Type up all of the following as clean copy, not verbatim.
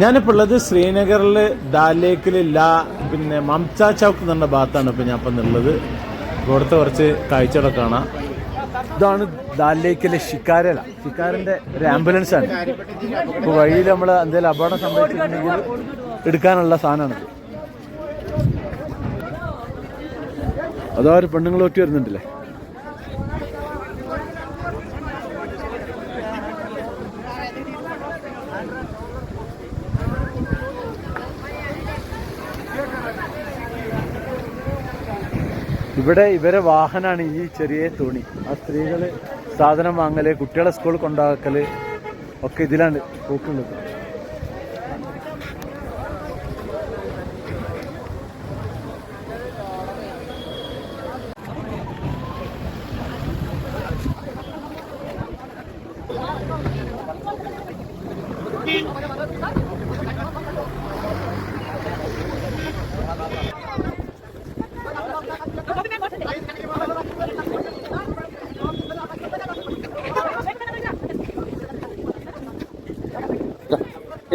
ഞാനിപ്പോൾ ഉള്ളത് ശ്രീനഗറിൽ ദാൽ ലേക്കിൽ പിന്നെ മംച ചൗക്ക് എന്ന ഭാഗത്താണ് ഇപ്പോൾ ഞാൻ ഇപ്പം ഉള്ളത്. ഇവിടുത്തെ കുറച്ച് കാഴ്ചകളൊക്കെ കാണാം. ഇതാണ് ദാൽ ലേക്കിലെ ഷിക്കാരൻ്റെ ഒരു ആംബുലൻസ് ആണ്. ഇപ്പോൾ വഴിയിൽ നമ്മൾ എന്തെങ്കിലും അപകടം സംഭവിച്ചിട്ടുണ്ടെങ്കിൽ എടുക്കാനുള്ള സാധനമാണിത്. അതോ ഒരു പെണ്ണുങ്ങൾ ഒറ്റ വരുന്നുണ്ടല്ലേ. ഇവിടെ ഇവരെ വാഹനമാണ് ഈ ചെറിയ തോണി. ആ സ്ത്രീകൾ സാധനം വാങ്ങല്, കുട്ടികളെ സ്കൂളിൽ കൊണ്ടാക്കല് ഒക്കെ ഇതിലാണ് പോക്കുള്ളത്.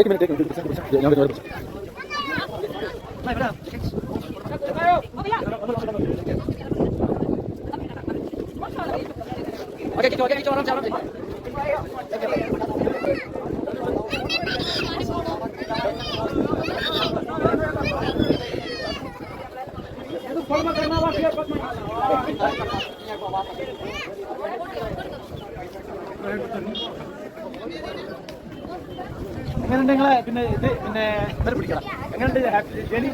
एक मिनट എങ്ങനെയുണ്ട് നിങ്ങളെ പിന്നെ ഇത് പിന്നെ ഇവരെ പിടിക്കണം എങ്ങനെയുണ്ട് ജേണി?